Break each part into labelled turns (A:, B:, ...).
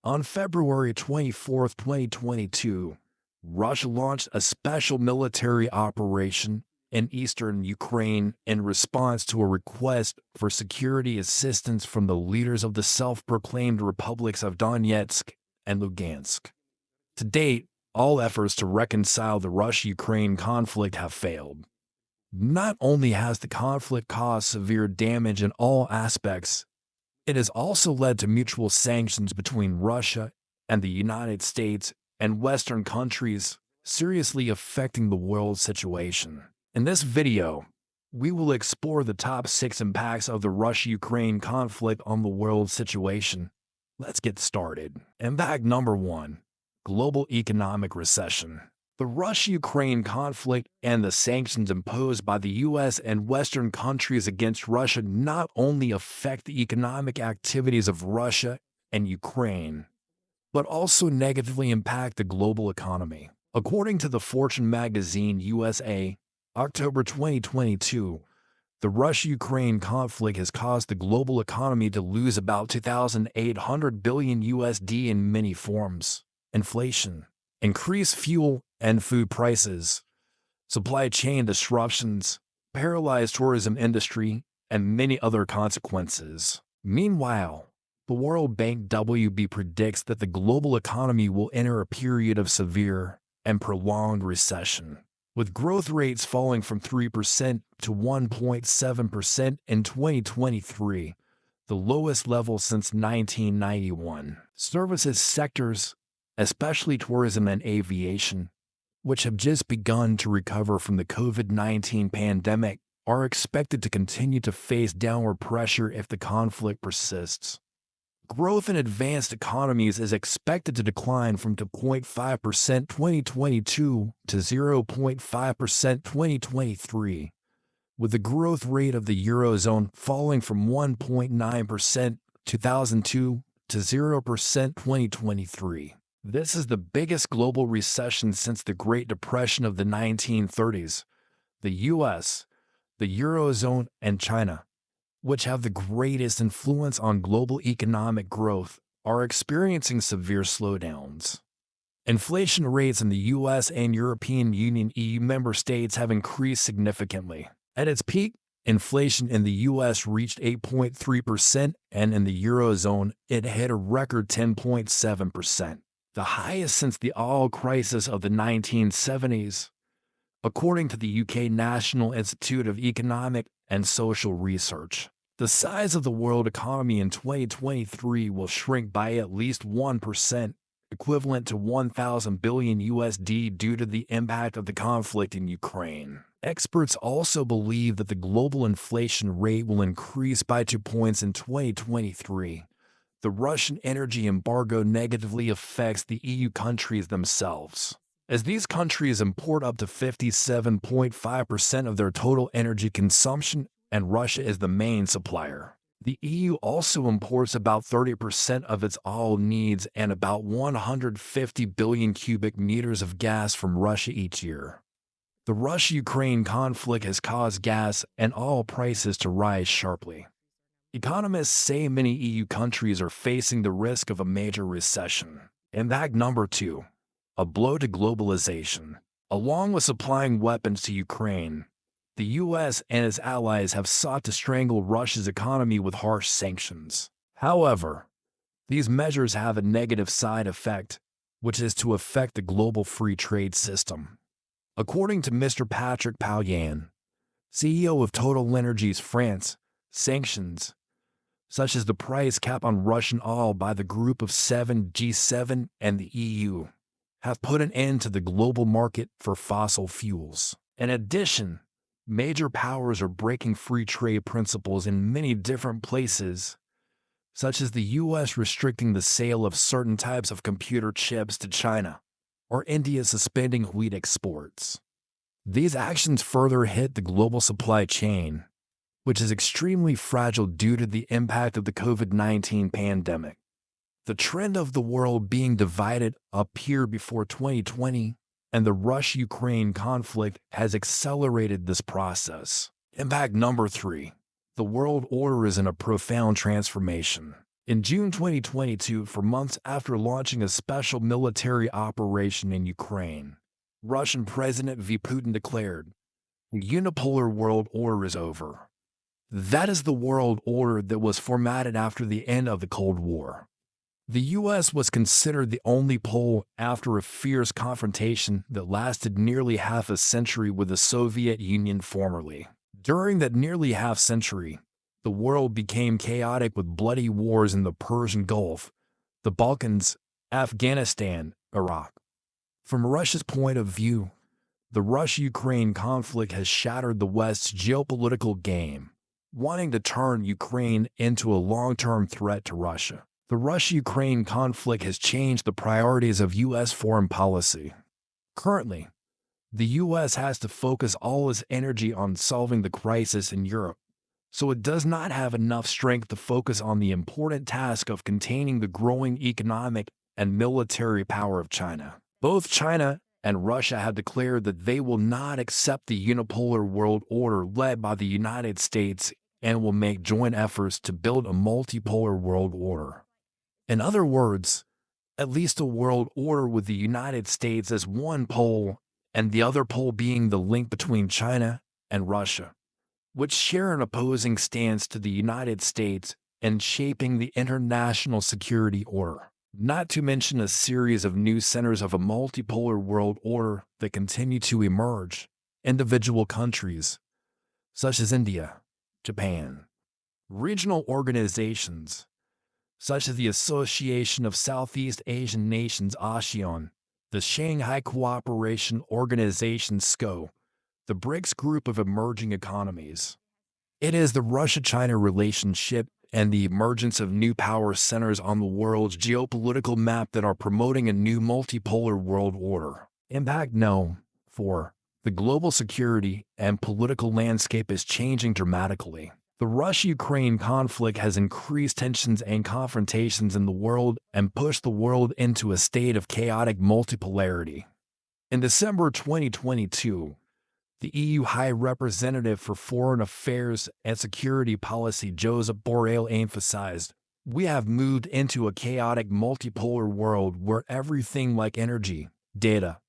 A: On February 24, 2022, Russia launched a special military operation in eastern Ukraine in response to a request for security assistance from the leaders of the self-proclaimed republics of Donetsk and Lugansk. To date, all efforts to reconcile the Russia-Ukraine conflict have failed. Not only has the conflict caused severe damage in all aspects, it has also led to mutual sanctions between Russia and the United States and Western countries, seriously affecting the world situation. In this video, we will explore the top 6 impacts of the Russia-Ukraine conflict on the world situation. Let's get started. Impact number 1. Global economic recession. The Russia-Ukraine conflict and the sanctions imposed by the U.S. and Western countries against Russia not only affect the economic activities of Russia and Ukraine, but also negatively impact the global economy. According to the Fortune magazine USA, October 2022, the Russia-Ukraine conflict has caused the global economy to lose about $2,800 billion in many forms: inflation, increased fuel and food prices, supply chain disruptions, paralyzed tourism industry, and many other consequences. Meanwhile, the World Bank WB predicts that the global economy will enter a period of severe and prolonged recession, with growth rates falling from 3% to 1.7% in 2023, the lowest level since 1991. Services sectors, especially tourism and aviation, which have just begun to recover from the COVID-19 pandemic, are expected to continue to face downward pressure if the conflict persists. Growth in advanced economies is expected to decline from 2.5% 2022 to 0.5% 2023, with the growth rate of the Eurozone falling from 1.9% 2002 to 0% 2023. This is the biggest global recession since the Great Depression of the 1930s. The US, the Eurozone, and China, which have the greatest influence on global economic growth, are experiencing severe slowdowns. Inflation rates in the US and European Union (EU) member states have increased significantly. At its peak, inflation in the US reached 8.3%, and in the Eurozone, it hit a record 10.7%. The highest since the oil crisis of the 1970s, according to the UK National Institute of Economic and Social Research. The size of the world economy in 2023 will shrink by at least 1%, equivalent to $1,000 billion due to the impact of the conflict in Ukraine. Experts also believe that the global inflation rate will increase by 2 points in 2023. The Russian energy embargo negatively affects the EU countries themselves, as these countries import up to 57.5% of their total energy consumption, and Russia is the main supplier. The EU also imports about 30% of its oil needs and about 150 billion cubic meters of gas from Russia each year. The Russia-Ukraine conflict has caused gas and oil prices to rise sharply. Economists say many EU countries are facing the risk of a major recession. Impact number 2. A blow to globalization. Along with supplying weapons to Ukraine, the U.S. and its allies have sought to strangle Russia's economy with harsh sanctions. However, these measures have a negative side effect, which is to affect the global free trade system. According to Mr. Patrick Pouyan, CEO of Total Energies France, sanctions, such as the price cap on Russian oil by the Group of 7 G7 and the EU, have put an end to the global market for fossil fuels. In addition, major powers are breaking free trade principles in many different places, such as the U.S. restricting the sale of certain types of computer chips to China, or India suspending wheat exports. These actions further hit the global supply chain, which is extremely fragile due to the impact of the COVID-19 pandemic. The trend of the world being divided appeared before 2020, and the Russia-Ukraine conflict has accelerated this process. Impact number 3. The world order is in a profound transformation. In June 2022, for months after launching a special military operation in Ukraine, Russian President Putin declared, "The unipolar world order is over." That is the world order that was formatted after the end of the Cold War. The U.S. was considered the only pole after a fierce confrontation that lasted nearly half a century with the Soviet Union formerly. During that nearly half century, the world became chaotic with bloody wars in the Persian Gulf, the Balkans, Afghanistan, Iraq. From Russia's point of view, the Russia-Ukraine conflict has shattered the West's geopolitical game, wanting to turn Ukraine into a long-term threat to Russia. The Russia-Ukraine conflict has changed the priorities of U.S. foreign policy. Currently, the U.S. has to focus all its energy on solving the crisis in Europe, so it does not have enough strength to focus on the important task of containing the growing economic and military power of China. Both China and Russia have declared that they will not accept the unipolar world order led by the United States and will make joint efforts to build a multipolar world order. In other words, at least a world order with the United States as one pole and the other pole being the link between China and Russia, which share an opposing stance to the United States and shaping the international security order. Not to mention a series of new centers of a multipolar world order that continue to emerge, individual countries, such as India, Japan, regional organizations, such as the Association of Southeast Asian Nations (ASEAN), the Shanghai Cooperation Organization (SCO), the BRICS group of emerging economies. It is the Russia-China relationship and the emergence of new power centers on the world's geopolitical map that are promoting a new multipolar world order. Impact No. 4. The global security and political landscape is changing dramatically. The Russia-Ukraine conflict has increased tensions and confrontations in the world and pushed the world into a state of chaotic multipolarity. In December 2022, the EU High Representative for Foreign Affairs and Security Policy Josep Borrell emphasized, "We have moved into a chaotic multipolar world where everything like energy, data,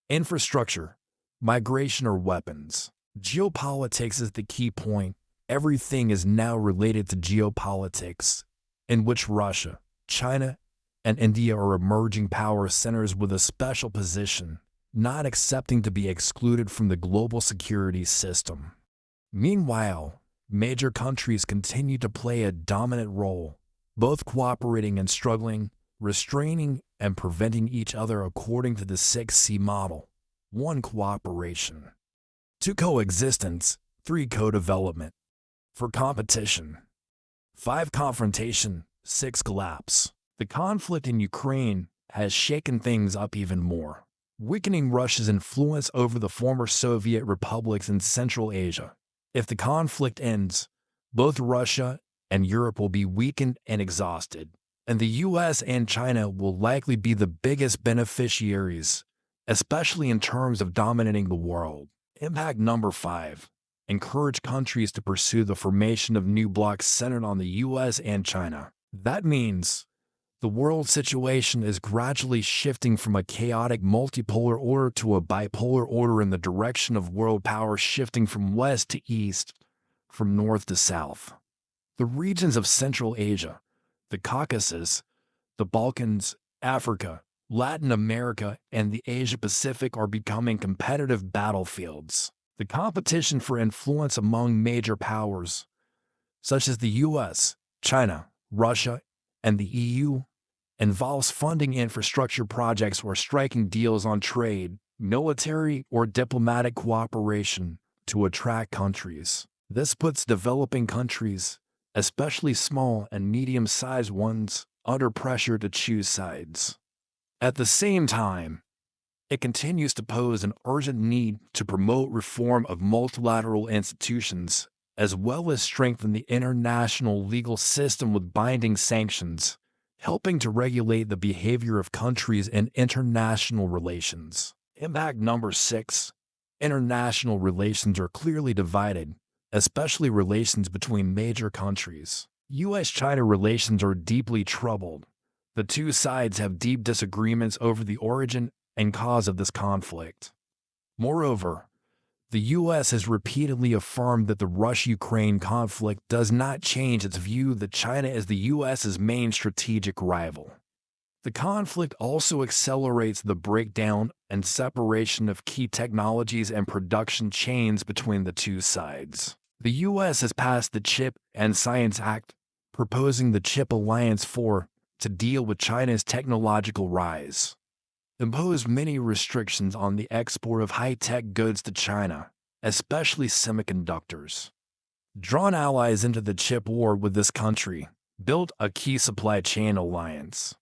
A: infrastructure, migration or weapons. Geopolitics is the key point. Everything is now related to geopolitics, in which Russia, China, and India are emerging power centers with a special position, not accepting to be excluded from the global security system." Meanwhile, major countries continue to play a dominant role, both cooperating and struggling, restraining and preventing each other according to the 6C model. 1. Cooperation. 2. Coexistence. 3. Co-development. 4. Competition. 5. Confrontation. 6. Collapse. The conflict in Ukraine has shaken things up even more, weakening Russia's influence over the former Soviet republics in Central Asia. If the conflict ends, both Russia and Europe will be weakened and exhausted, and the US and China will likely be the biggest beneficiaries, especially in terms of dominating the world. Impact number 5. Encourage countries to pursue the formation of new blocs centered on the US and China. That means the world situation is gradually shifting from a chaotic multipolar order to a bipolar order in the direction of world power shifting from west to east, from north to south. The regions of Central Asia, the Caucasus, the Balkans, Africa, Latin America, and the Asia-Pacific are becoming competitive battlefields. The competition for influence among major powers, such as the US, China, Russia, and the EU, involves funding infrastructure projects or striking deals on trade, military, or diplomatic cooperation to attract countries. This puts developing countries, especially small and medium-sized ones, under pressure to choose sides. At the same time, it continues to pose an urgent need to promote reform of multilateral institutions, as well as strengthen the international legal system with binding sanctions, helping to regulate the behavior of countries in international relations. Impact number 6. International relations are clearly divided, especially relations between major countries. U.S.-China relations are deeply troubled. The two sides have deep disagreements over the origin and cause of this conflict. Moreover, the U.S. has repeatedly affirmed that the Russia-Ukraine conflict does not change its view that China is the U.S.'s main strategic rival. The conflict also accelerates the breakdown and separation of key technologies and production chains between the two sides. The U.S. has passed the Chip and Science Act, proposing the Chip Alliance 4 to deal with China's technological rise, imposed many restrictions on the export of high-tech goods to China, especially semiconductors, drawn allies into the chip war with this country, built a key supply chain alliance.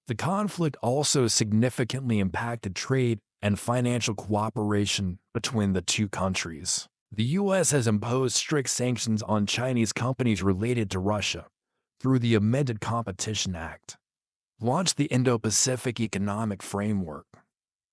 A: The conflict also significantly impacted trade and financial cooperation between the two countries. The U.S. has imposed strict sanctions on Chinese companies related to Russia through the amended Competition Act, launched the Indo-Pacific Economic Framework.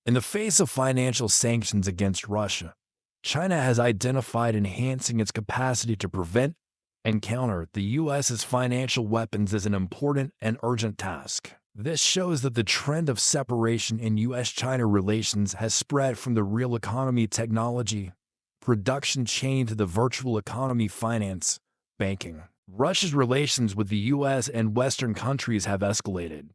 A: In the face of financial sanctions against Russia, China has identified enhancing its capacity to prevent and counter the U.S.'s financial weapons as an important and urgent task. This shows that the trend of separation in U.S.-China relations has spread from the real economy technology, production chain to the virtual economy finance, banking. Russia's relations with the U.S. and Western countries have escalated.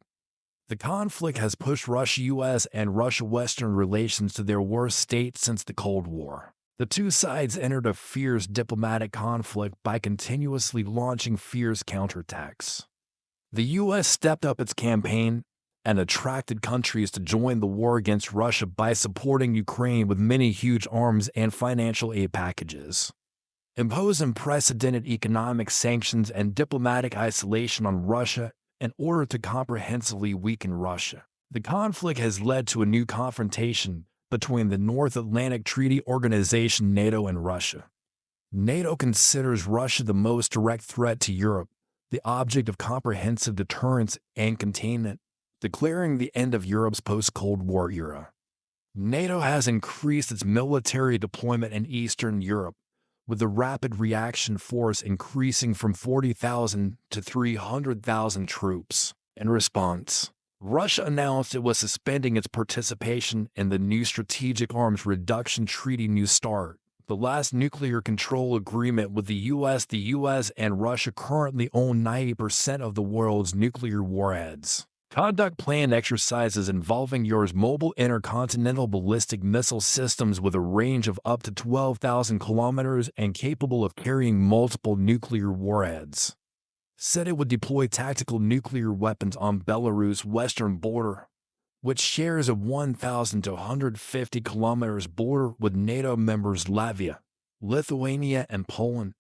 A: The conflict has pushed Russia-U.S. and Russia-Western relations to their worst state since the Cold War. The two sides entered a fierce diplomatic conflict by continuously launching fierce counterattacks. The U.S. stepped up its campaign and attracted countries to join the war against Russia by supporting Ukraine with many huge arms and financial aid packages, imposed unprecedented economic sanctions and diplomatic isolation on Russia in order to comprehensively weaken Russia. The conflict has led to a new confrontation between the North Atlantic Treaty Organization NATO and Russia. NATO considers Russia the most direct threat to Europe, the object of comprehensive deterrence and containment, declaring the end of Europe's post-Cold War era. NATO has increased its military deployment in Eastern Europe, with the Rapid Reaction Force increasing from 40,000 to 300,000 troops. In response, Russia announced it was suspending its participation in the new Strategic Arms Reduction Treaty New START, the last nuclear control agreement with the U.S. The U.S. and Russia currently own 90% of the world's nuclear warheads. Conduct planned exercises involving Europe's mobile intercontinental ballistic missile systems with a range of up to 12,000 kilometers and capable of carrying multiple nuclear warheads. Said it would deploy tactical nuclear weapons on Belarus' western border, which shares a 1,000 to 150 kilometers border with NATO members Latvia, Lithuania, and Poland.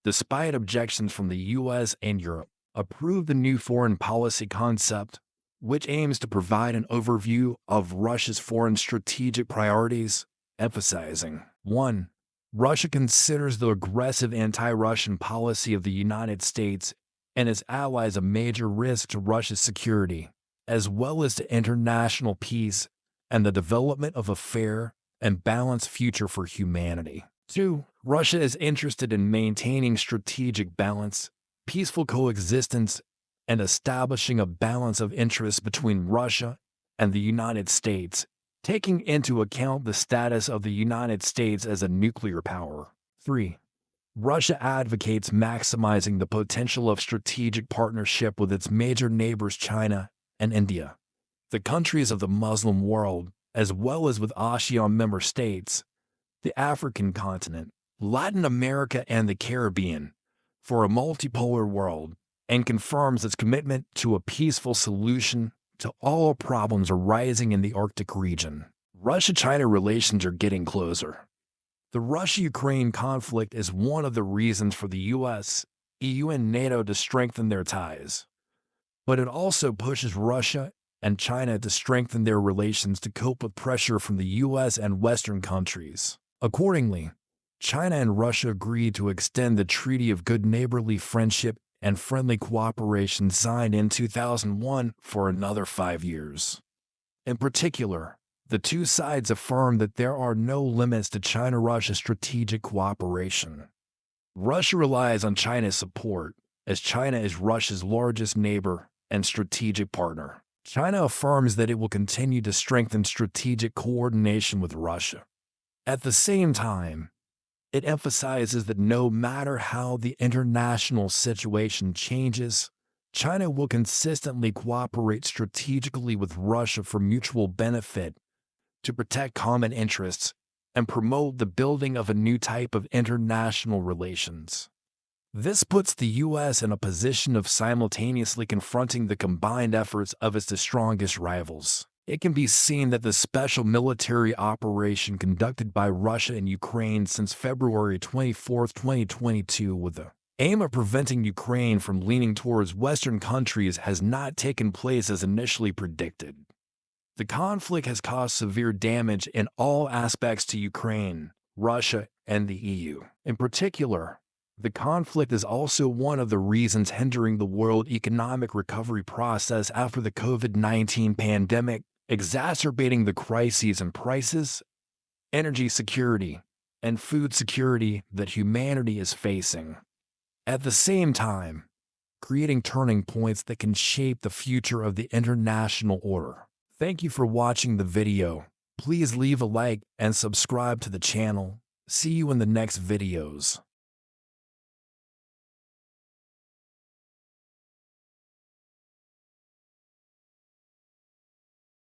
A: Despite objections from the U.S. and Europe, approved the new foreign policy concept, which aims to provide an overview of Russia's foreign strategic priorities, emphasizing 1. Russia considers the aggressive anti-Russian policy of the United States and its allies a major risk to Russia's security, as well as to international peace and the development of a fair and balanced future for humanity. 2. Russia is interested in maintaining strategic balance, peaceful coexistence, and establishing a balance of interests between Russia and the United States, taking into account the status of the United States as a nuclear power. 3. Russia advocates maximizing the potential of strategic partnership with its major neighbors China and India, the countries of the Muslim world, as well as with ASEAN member states, the African continent, Latin America, and the Caribbean, for a multipolar world, and confirms its commitment to a peaceful solution to all problems arising in the Arctic region. Russia-China relations are getting closer. The Russia-Ukraine conflict is one of the reasons for the U.S., EU, and NATO to strengthen their ties. But it also pushes Russia and China to strengthen their relations to cope with pressure from the U.S. and Western countries. Accordingly, China and Russia agreed to extend the Treaty of Good Neighborly Friendship and Friendly Cooperation signed in 2001 for another 5 years. In particular, the two sides affirmed that there are no limits to China-Russia strategic cooperation. Russia relies on China's support, as China is Russia's largest neighbor and strategic partner. China affirms that it will continue to strengthen strategic coordination with Russia. At the same time, it emphasizes that no matter how the international situation changes, China will consistently cooperate strategically with Russia for mutual benefit, to protect common interests, and promote the building of a new type of international relations. This puts the U.S. in a position of simultaneously confronting the combined efforts of its two strongest rivals. It can be seen that the special military operation conducted by Russia in Ukraine since February 24, 2022, with the aim of preventing Ukraine from leaning towards Western countries has not taken place as initially predicted. The conflict has caused severe damage in all aspects to Ukraine, Russia, and the EU. In particular, the conflict is also one of the reasons hindering the world economic recovery process after the COVID-19 pandemic, exacerbating the crises in prices, energy security, and food security that humanity is facing. At the same time, creating turning points that can shape the future of the international order. Thank you for watching the video. Please leave a like and subscribe to the channel. See you in the next videos.